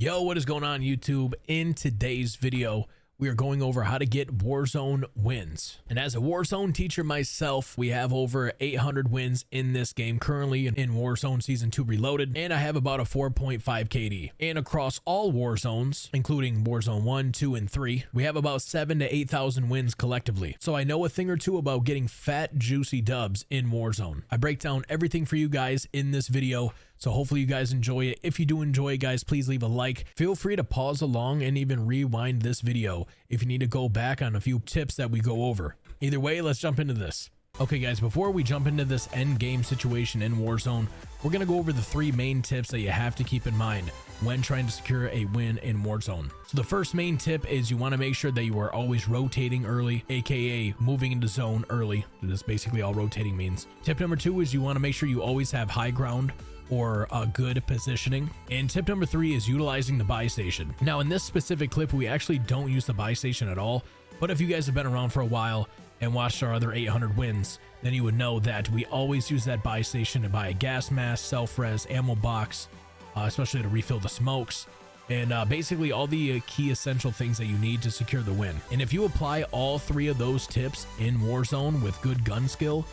Yo, what is going on YouTube? In today's video, we are going over how to get Warzone wins. And as a Warzone teacher myself, we have over 800 wins in this game currently in Warzone Season 2 Reloaded, and I have about a 4.5 KD. And across all Warzones, including Warzone 1, 2, and 3, we have about 7,000 to 8,000 wins collectively. So I know a thing or two about getting fat, juicy dubs in Warzone. I break down everything for you guys in this video, so hopefully you guys enjoy it. If you do enjoy it, guys, please leave a like. Feel free to pause along and even rewind this video if you need to go back on a few tips that we go over. Either way, let's jump into this. Okay guys, before we jump into this end game situation in Warzone, we're going to go over the three main tips that you have to keep in mind when trying to secure a win in Warzone. So the first main tip is you want to make sure that you are always rotating early, aka moving into zone early. That's basically all rotating means. Tip number 2 is you want to make sure you always have high ground or good positioning. And tip number 3 is utilizing the buy station. Now in this specific clip, we actually don't use the buy station at all, but if you guys have been around for a while and watched our other 800 wins, then you would know that we always use that buy station to buy a gas mask, self-res, ammo box, especially to refill the smokes, and basically all the key essential things that you need to secure the win. And if you apply all three of those tips in Warzone with good gun skill,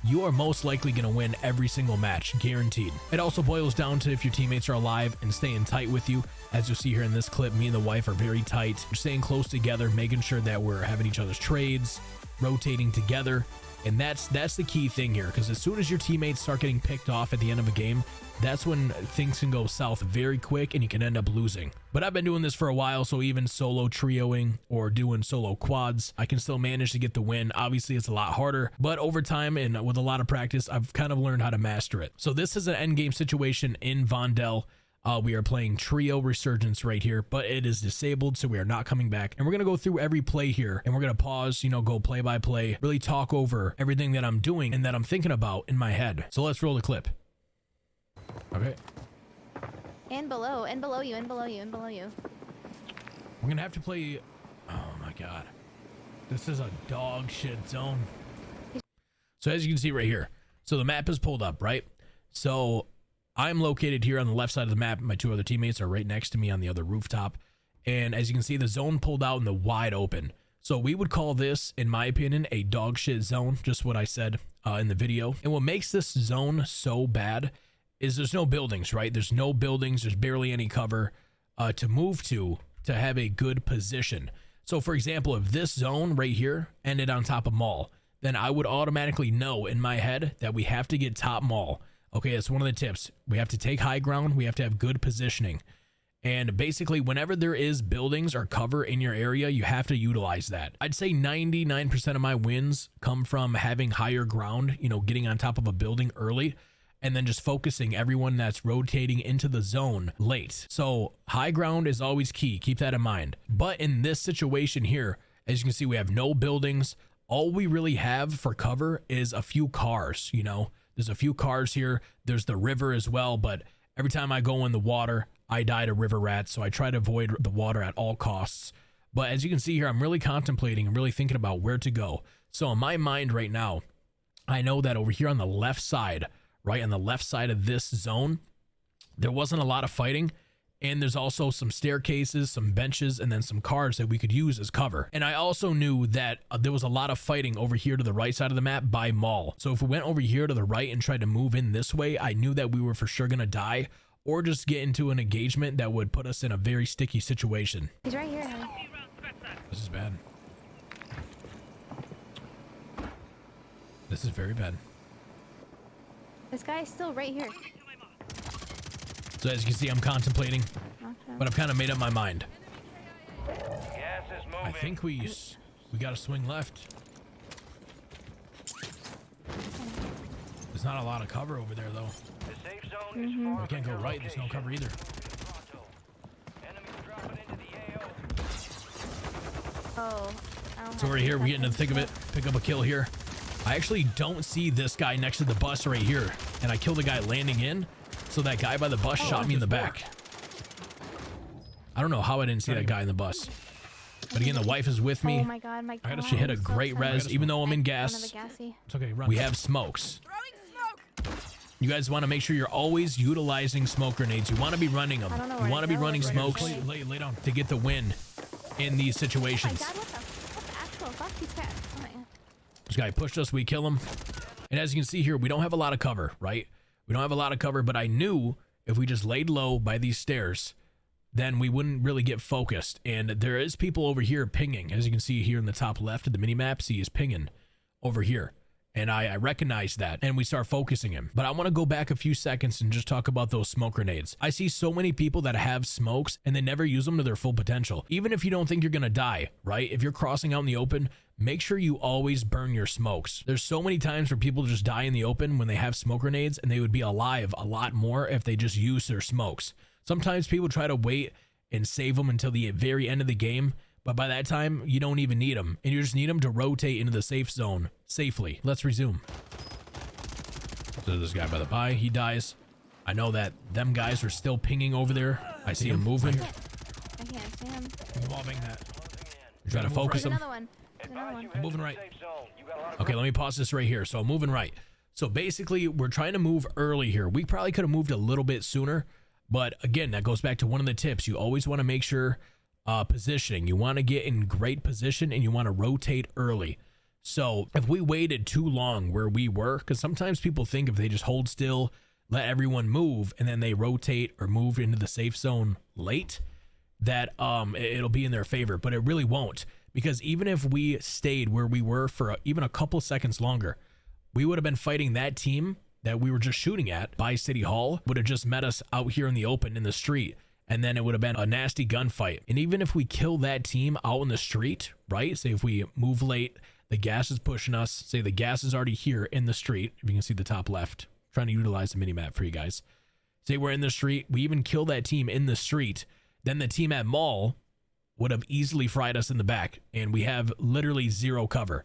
you are most likely going to win every single match, guaranteed. It also boils down to if your teammates are alive and staying tight with you. As you'll see here in this clip, me and the wife are very tight. We're staying close together, making sure that we're having each other's trades, rotating together. And that's the key thing here, because as soon as your teammates start getting picked off at the end of a game, that's when things can go south very quick and you can end up losing. But I've been doing this for a while, so even solo trioing or doing solo quads, I can still manage to get the win. Obviously, it's a lot harder, but over time and with a lot of practice, I've kind of learned how to master it. So this is an end game situation in Vondel. We are playing Trio Resurgence right here, but it is disabled, so we are not coming back. And we're going to go through every play here, and we're going to pause, go play by play, really talk over everything that I'm doing and that I'm thinking about in my head. So let's roll the clip. Okay. And below you, and below you, and below you. We're going to have to play... Oh my God. This is a dog shit zone. So as you can see right here, so the map is pulled up, right? So I'm located here on the left side of the map. My two other teammates are right next to me on the other rooftop. And as you can see, the zone pulled out in the wide open. So we would call this, in my opinion, a dog shit zone, just what I said in the video. And what makes this zone so bad is there's no buildings, right? There's no buildings. There's barely any cover to move to have a good position. So for example, if this zone right here ended on top of mall, then I would automatically know in my head that we have to get top mall. Okay, that's one of the tips. We have to take high ground. We have to have good positioning. And basically, whenever there is buildings or cover in your area, you have to utilize that. I'd say 99% of my wins come from having higher ground, getting on top of a building early, and then just focusing everyone that's rotating into the zone late. So high ground is always key. Keep that in mind. But in this situation here, as you can see, we have no buildings. All we really have for cover is a few cars, There's a few cars here. There's the river as well, but every time I go in the water, I die to river rats, so I try to avoid the water at all costs. But as you can see here, I'm really contemplating and really thinking about where to go. So in my mind right now, I know that over here on the left side, right on the left side of this zone, there wasn't a lot of fighting. And there's also some staircases, some benches, and then some cars that we could use as cover. And I also knew that there was a lot of fighting over here to the right side of the map by mall. So if we went over here to the right and tried to move in this way, I knew that we were for sure going to die or just get into an engagement that would put us in a very sticky situation. He's right here, honey. This is bad. This is very bad. This guy is still right here. So as you can see, I'm contemplating, but I've kind of made up my mind. I think we got to swing left. There's not a lot of cover over there, though. We can't go right. There's no cover either. Oh. So right here, we're getting to the thick of it. Pick up a kill here. I actually don't see this guy next to the bus right here, and I killed the guy landing in. So that guy by the bus shot me in the back. I don't know how I didn't see that guy in the bus. But again, the wife is with me. Oh my God, my God. She hit a great res, even though I'm in gas. It's okay, run. We have smokes. You guys want to make sure you're always utilizing smoke grenades. You want to be running them. I don't know You where want to to be go. running Where smokes. to go. Lay down to get the win in these Oh my situations. god, what the actual fuck? He's fat. Oh my god. This guy pushed us. We kill him. And as you can see here, we don't have a lot of cover, right? We don't have a lot of cover, but I knew if we just laid low by these stairs, then we wouldn't really get focused. And there is people over here pinging. As you can see here in the top left of the mini map, see he's pinging over here. And I recognize that, and we start focusing him. But I want to go back a few seconds and just talk about those smoke grenades. I see so many people that have smokes and they never use them to their full potential. Even if you don't think you're going to die, right? If you're crossing out in the open, make sure you always burn your smokes. There's so many times where people just die in the open when they have smoke grenades, and they would be alive a lot more if they just use their smokes. Sometimes people try to wait and save them until the very end of the game, but by that time, you don't even need them, and you just need them to rotate into the safe zone safely. Let's resume. So this guy by the pie, he dies. I know that them guys are still pinging over there. I see him moving. I can't see him. Involving that. You try to focus There's him. another one. There's another one. I'm moving right. Okay, let me pause this right here. So I'm moving right. So basically, we're trying to move early here. We probably could have moved a little bit sooner, but again, that goes back to one of the tips. You always want to make sure positioning. You want to get in great position, and you want to rotate early. So if we waited too long where we were, because sometimes people think if they just hold still, let everyone move, and then they rotate or move into the safe zone late, that it'll be in their favor, but it really won't. Because even if we stayed where we were for even a couple seconds longer, we would have been fighting that team that we were just shooting at by City Hall, would have just met us out here in the open in the street. And then it would have been a nasty gunfight. And even if we kill that team out in the street, right? Say if we move late, the gas is pushing us. Say the gas is already here in the street. If you can see the top left, trying to utilize the mini map for you guys. Say we're in the street. We even kill that team in the street. Then the team at mall would have easily fried us in the back. And we have literally zero cover.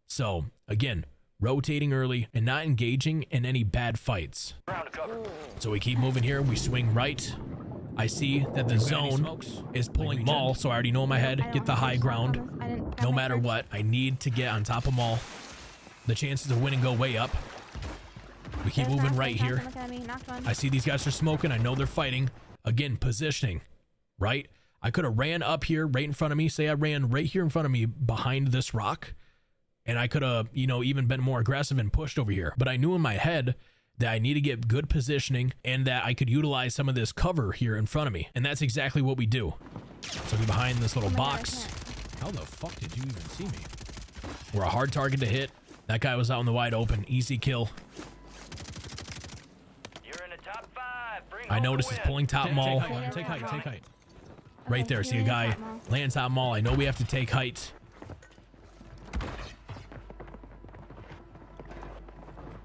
So again, rotating early and not engaging in any bad fights. So we keep moving here. We swing right. I see that the zone is pulling mall, so I already know in my head, get the high ground. No matter what, I need to get on top of mall. The chances of winning go way up. We keep moving right here. I see these guys are smoking. I know they're fighting. Again, positioning, right? I could have ran up here right in front of me. Say I ran right here in front of me behind this rock, and I could have, even been more aggressive and pushed over here. But I knew in my head that I need to get good positioning and that I could utilize some of this cover here in front of me. And that's exactly what we do. So we're behind this little box. How the fuck did you even see me? We're a hard target to hit. That guy was out in the wide open. Easy kill. You're in the top 5. Bring I noticed he's pulling top mall. Take height. Right there. See a guy laying top mall. I know we have to take height.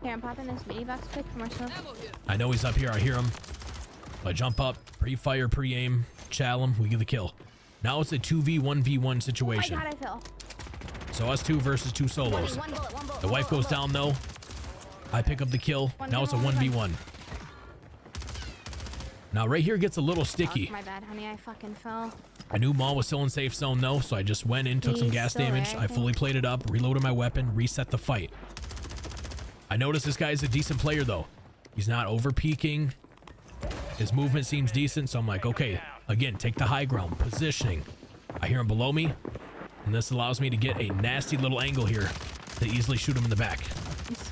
Here, I'm popping this mini box quick for myself. I know he's up here. I hear him. I jump up, pre-fire, pre-aim, chow him. We get the kill. Now it's a 2v1v1 situation. Oh my god, I fell. So us two versus two solos. One bullet, The wife goes down though. I pick up the kill. Now it's a 1v1. Now right here gets a little sticky. Oh, my bad, honey. I fucking fell. I knew Maul was still in safe zone though, so I just went in, took some gas damage. I fully plated up, reloaded my weapon, reset the fight. I noticed this guy is a decent player though. He's not over peeking. His movement seems decent, so I'm like, okay, again, take the high ground, positioning. I hear him below me, and this allows me to get a nasty little angle here to easily shoot him in the back.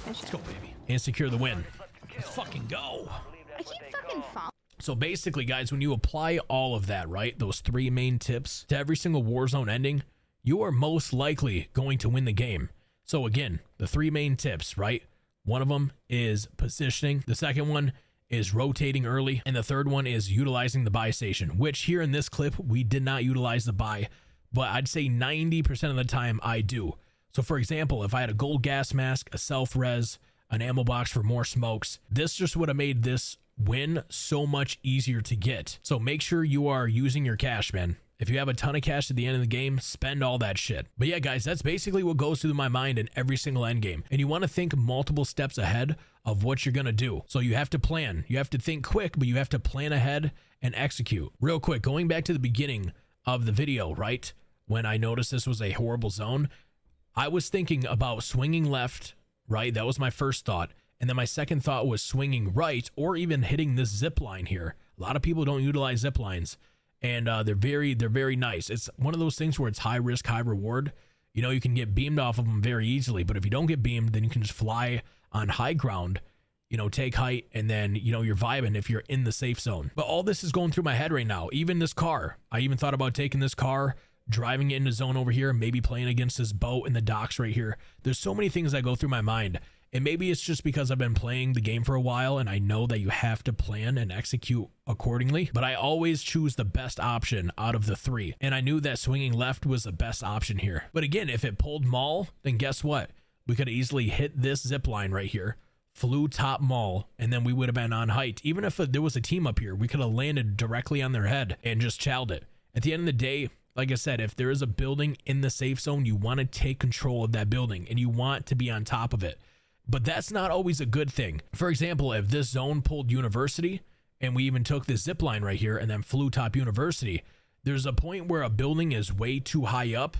Let's go, baby. And secure the win. Let's fucking go. I keep fucking falling. So basically, guys, when you apply all of that, right, those 3 main tips to every single Warzone ending, you are most likely going to win the game. So again, the 3 main tips, right? One of them is positioning. The second one is rotating early. And the third one is utilizing the buy station, which here in this clip, we did not utilize the buy, but I'd say 90% of the time I do. So for example, if I had a gold gas mask, a self-res, an ammo box for more smokes, this just would have made this win so much easier to get. So make sure you are using your cash, man. If you have a ton of cash at the end of the game, spend all that shit. But yeah, guys, that's basically what goes through my mind in every single end game. And you want to think multiple steps ahead of what you're going to do. So you have to plan. You have to think quick, but you have to plan ahead and execute. Real quick, going back to the beginning of the video, right? When I noticed this was a horrible zone, I was thinking about swinging left, right? That was my first thought. And then my second thought was swinging right or even hitting this zip line here. A lot of people don't utilize zip lines, and they're very nice. It's one of those things where it's high risk, high reward. You know, you can get beamed off of them very easily, but if you don't get beamed, then you can just fly on high ground, you know, take height, and then, you know, you're vibing if you're in the safe zone. But all this is going through my head right now. Even this car, I even thought about taking this car, driving it into zone over here, maybe playing against this boat in the docks right here. There's so many things that go through my mind. And maybe it's just because I've been playing the game for a while and I know that you have to plan and execute accordingly, but I always choose the best option out of the three. And I knew that swinging left was the best option here. But again, if it pulled mall, then guess what? We could easily hit this zip line right here, flew top mall, and then we would have been on height. Even if there was a team up here, we could have landed directly on their head and just chowed it. At the end of the day, like I said, if there is a building in the safe zone, you want to take control of that building and you want to be on top of it. But that's not always a good thing. For example, if this zone pulled university and we even took this zip line right here and then flew top university, there's a point where a building is way too high up,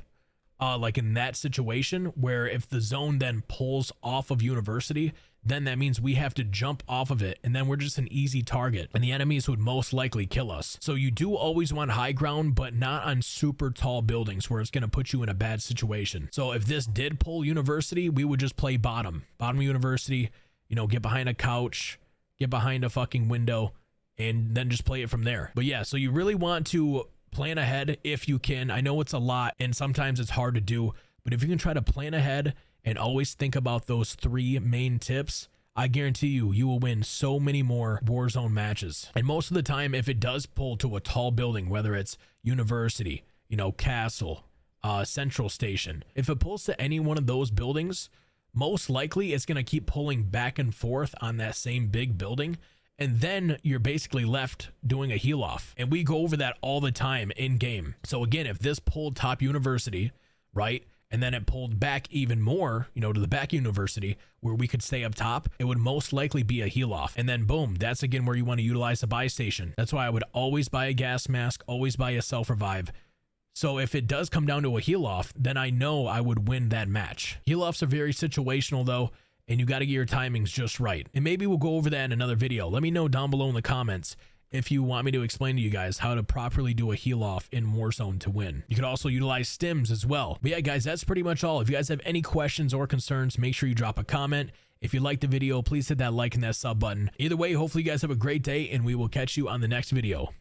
like in that situation, where if the zone then pulls off of university, then that means we have to jump off of it, and then we're just an easy target, and the enemies would most likely kill us. So you do always want high ground, but not on super tall buildings where it's going to put you in a bad situation. So if this did pull university, we would just play bottom of university, you know, get behind a couch, get behind a fucking window, and then just play it from there. But yeah, so you really want to plan ahead if you can. I know it's a lot and sometimes it's hard to do, but if you can try to plan ahead and always think about those three main tips, I guarantee you will win so many more Warzone matches. And most of the time, if it does pull to a tall building, whether it's university, you know, castle, central station, if it pulls to any one of those buildings, most likely it's going to keep pulling back and forth on that same big building. And then you're basically left doing a heal off. And we go over that all the time in game. So again, if this pulled top university, right, and then it pulled back even more, you know, to the back university where we could stay up top, it would most likely be a heal off. And then boom, that's again where you want to utilize the buy station. That's why I would always buy a gas mask, always buy a self revive. So if it does come down to a heal off, then I know I would win that match. Heal offs are very situational though, and you got to get your timings just right. And maybe we'll go over that in another video. Let me know down below in the comments if you want me to explain to you guys how to properly do a heal off in Warzone to win. You could also utilize stims as well. But yeah, guys, that's pretty much all. If you guys have any questions or concerns, make sure you drop a comment. If you liked the video, please hit that like and that sub button. Either way, hopefully you guys have a great day, and we will catch you on the next video.